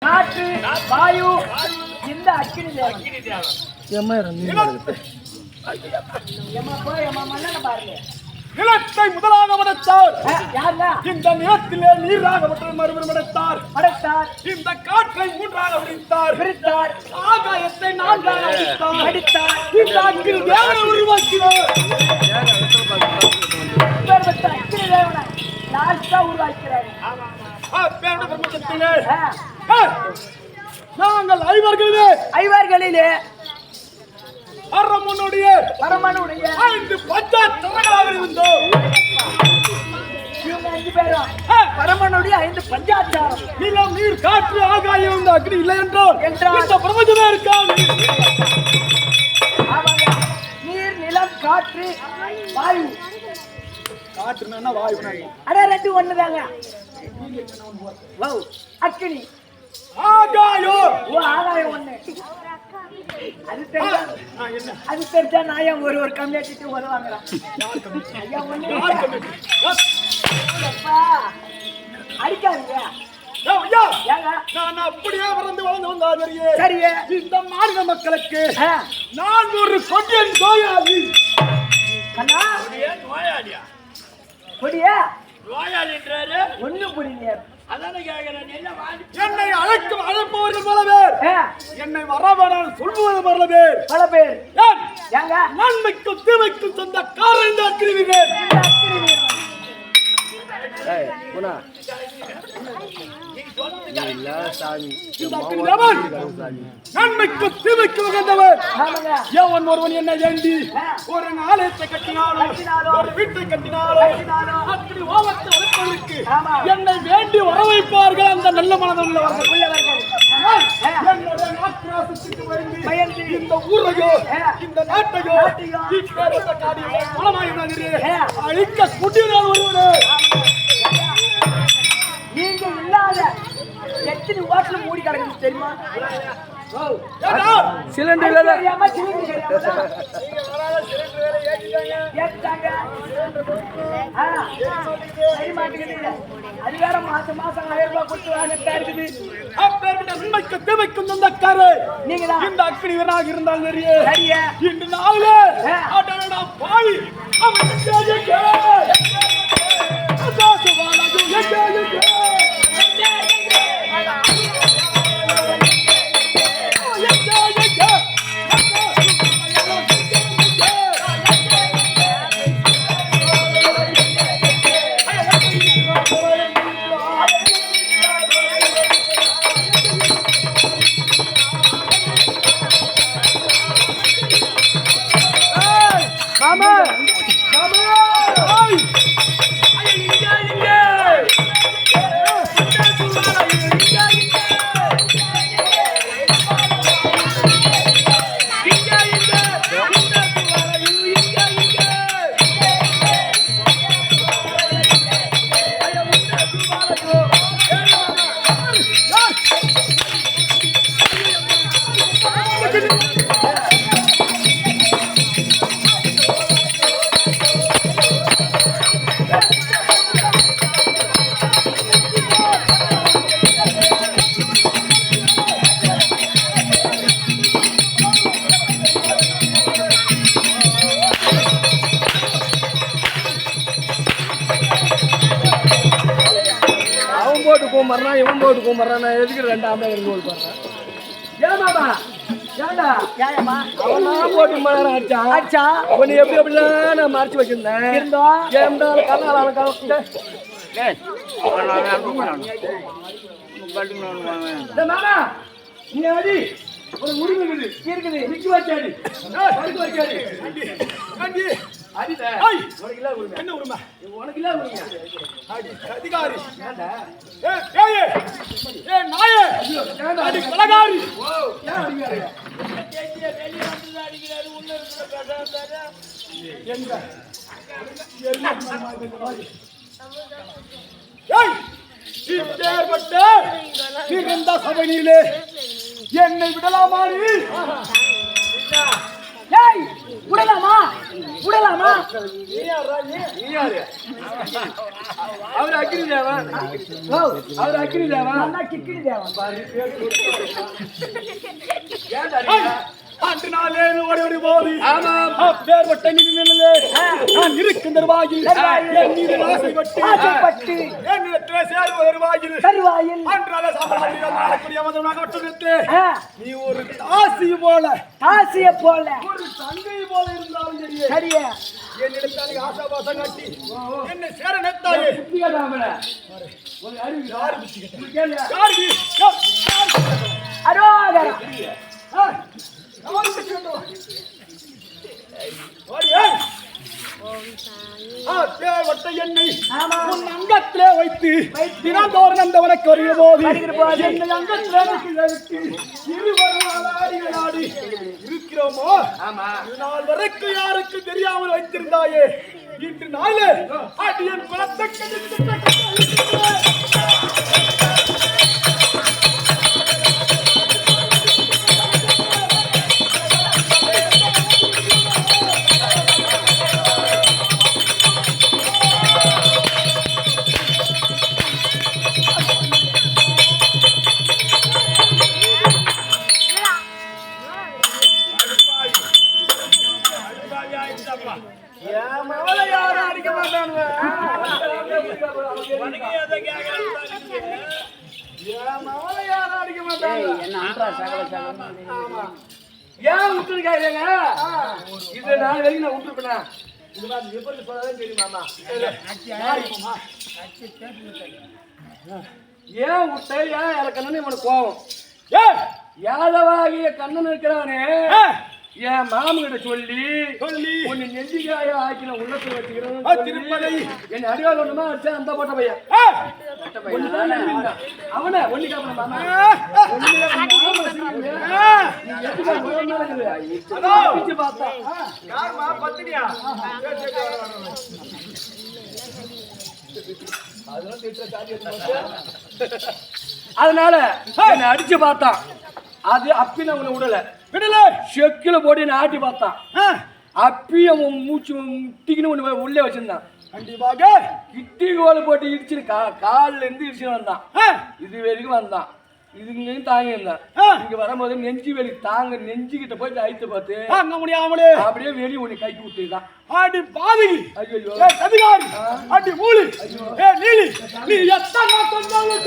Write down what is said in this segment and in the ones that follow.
காற்று வாயு இந்த அக்கினி தேவன் நிலத்தை முதலாக படைத்தார். இந்த நிலத்திலே நீராக மறுபடியும் படைத்தார். இந்த காற்றை மூன்றாக பிரித்தார். ஆகாயத்தை நான்காக அடித்தார். இந்த அக்கினி தேவனை உருவாக்கினார். அக்கினி தேவனை லாஸ்டா உருவாக்கிறார். நாங்கள் ஐவர்களிலே பரமனுடைய 5 பஞ்சாட்சரங்களாக இருந்தோம். இவங்க 5 பேரும் பரமனுடைய 5 பஞ்சாட்சரம். நிலம் நீர் காற்று ஆகாயம் இந்த அக்னி இல்லை என்றால் இந்த பிரபஞ்சமே இருக்காது. நீர் நிலம் காற்று வாயு. காற்றுனா வாயு அட ரெண்டு ஒண்ணுதாங்க. அக்கினி ஆகாயம். ஆகாயம் ஒண்ணு. அது தெரிஞ்சா நான் ஏன் ஒரு கம்மியாட்டிட்டு உதவாங்களா? அடிக்காதீங்க. நான் அப்படியே வளர்ந்து வந்தாங்க. சரியே. இந்த மாநில மக்களுக்கு நான் ஒரு கொடியன் நோயாளி. கண்ணா நோயாளியா? கொடியா நோயாளின்றாரு. ஒண்ணும் புரியல. என்னை அழைப்பவர்கள் பல பேர், என்னை வரவேணால் சொல்பவர்கள் பல பேர். நன்மைக்கும் தீமைக்கும் சொந்த காரணம் அக்கிரிவீர்கள். நன்மைக்கும் தீமைக்கும் உகந்தவர். எவன் ஒருவன் என்னை ஏண்டி ஒரு ஆலயத்தை கட்டினாலும் ஒரு வீட்டை கட்டினாலும் அப்படி ஓவத்தை வளர்ப்பதற்கு என்னை வேண்டி வர வைப்பார்கள். அந்த நல்ல மனதுள்ளவர்கள் இந்த ஊரையோ இந்த நாட்டையோ அழிக்க குட்டினால் ஒருவனே. நீங்க இல்லாத எத்தனை வாட்டில் மூடி கிடக்குது தெரியுமா? சிலிண்டர் அது வேற மாசம் 1000 ரூபாய் கொடுத்து வாங்கிட்டா இருக்குது. நீங்க இந்த அக்கினி வீரனாக இருந்தால் நிறைய இன்று நாளில் பாவி மரணா இவன் போட்டு கும்பிட்றான். எதுக்கு 2 ஆம்பளை கோல் போடுறான்? ஏமாமா ஏண்டா ஏமா அவனா போட்டு மரம் அடிச்சா உன்னை எப்படிலாம் நான் மறைச்சு வச்சிருந்தேன். இருந்தோம் ஏம்டால கண்ணால கலந்து மாமா நீ அடி ஒரு உரிமை இருக்குது நிக்க வச்சாடி படுக்க வச்சாடி அடி அடில உனக்கு இல்ல உரிமை. என்ன உரிமை? உனக்கு இல்ல உரிமை. அடி அதிகாரி ஏண்டா ஏய் ஏய் நாயே அடி கலகாரி. ஓ ஏன் அடிங்கற கேட்டியே வெளிய வந்து அடிக்கிறாரு. உள்ள இருக்கிற கசாதாரா எங்க ஏய் இப்பேற்பட்ட சிறந்த சபையிலே என்னை விடலாமா நீ? ஏய் விடலாமா விடலாமா நீ யாரு அவர் அக்கினி தேவன் ஓ அவர் அக்கினி தேவன் நல்லா கிக்கினி தேவன் ஏன் அன்று நாளே ஓடி போது ஆமாம் பேர்பட்ட நிலையிலே நான் இருக்கின்ற வாயில் என் மீது ஆசைப்பட்டு ஆசைப்பட்டு என்னிடத்திலே சேருவதர் வாயில் கருவாயில் அன்றாட சாப்பிட நாடக்கூடிய மதமாக விட்டு ஆ, நீ ஒரு தாசி போல தாசிய போல ஒரு தங்கை போல இருந்தாலும் சரியே சரியா என்னிடத்தால் ஆசாபாசம் காட்டி என்னை சேர நினைத்தாயே ஒரு அறிவு யாரு கேள்வி யார் நீ? அரோகரா பேர்பட்ட எண்ணெய் ஆமா உன் அங்கத்திலே வைத்து தினந்தோறும் அந்த உனக்கு வருகிற போது வருகிற போது என்னை அங்கத்திலே வைத்து இருவரும் ஆடி இருக்கிறோமோ ஆமா இது நாள் வரைக்கும் யாருக்கு தெரியாமல் வைத்திருந்தாயே இன்று நாளே அடியன் குலத்தை யாரும் அடிக்க மாட்டானுங்க யாரும் அடிக்க மாட்டாங்க ஏன் விட்டுருக்காங்க இது நாள் வரைக்கும் நான் விட்டுருப்பேன் இது மாதிரி எப்படி சொல்லதான் தெரியுமாமா ஏன் விட்ட ஏன் இறக்கணும்னு இவனுக்கு கோவம் யாதவாகிய கண்ணன் இருக்கிறானே என் மாமகிட்ட சொல்லி உன்னை நெஞ்சிக்காய ஆக்கின உள்ளத்தை வச்சுக்கிறேன் என்ன அடிவாள் ஒண்ணுமா வச்சா அந்த போட்ட பையன் அவனை ஒண்ணு காப்பன மாமா பார்த்தா அதனால என்ன அடிச்சு பார்த்தான் அது அப்பின உன்னை விடல செக்கில போட்டு என்ன ஆட்டி பார்த்தான் அப்பயும் மூச்சு முட்டிக்கின்னு ஒண்ணு உள்ளே வச்சிருந்தான் கண்டிப்பாக கிட்டி கோல போட்டு இடிச்சு காலில் இருந்து இடிச்சு வந்தான் இது வரைக்கும் வந்தான் இதுங்களையும் தாங்கி இருந்தான் இங்க வரும்போது நெஞ்சு வெளி தாங்க நெஞ்சுகிட்ட போயிட்டு அழித்து பார்த்து தாங்க முடியாமலே அப்படியே வெளியே உன்னை கைக்கு விட்டுதான் அடி பாவி ஐயோ அதிகாரி அடி மூலி நீலி நீ எத்தனை சொன்னாலும்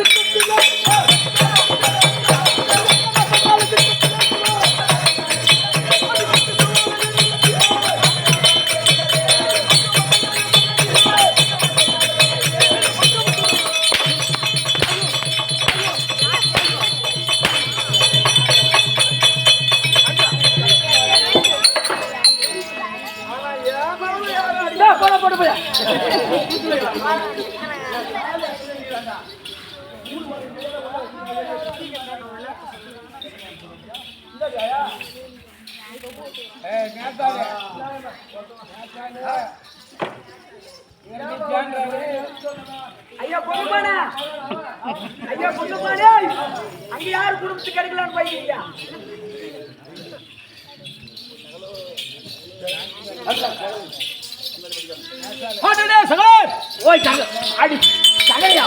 போட போயா ஐயா பொண்ணுமானே ஐயா பொண்ணுமானே அங்க யாரு குடும்பத்துக்கு கிடைக்கலான்னு போயிருக்கீங்க ஓய் தங்க அடி தங்கயா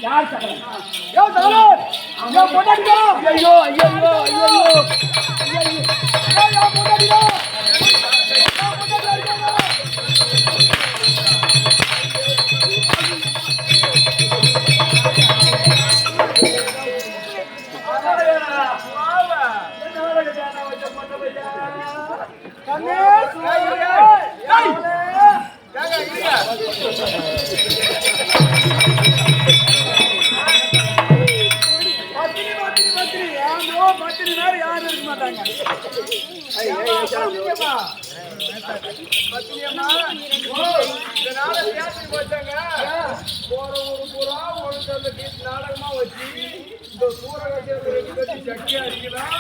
யார் சகல யோ சகல யோ பொண்டாட்டிடா ஐயோ ஐயோ ஐயோ யோ பொண்டாட்டிடா பத்தினி வேற யாரும் இருக்க மாட்டாங்க. நாடகமா வச்சு இந்த சூரகத்தை சக்தி அடிக்கலாம்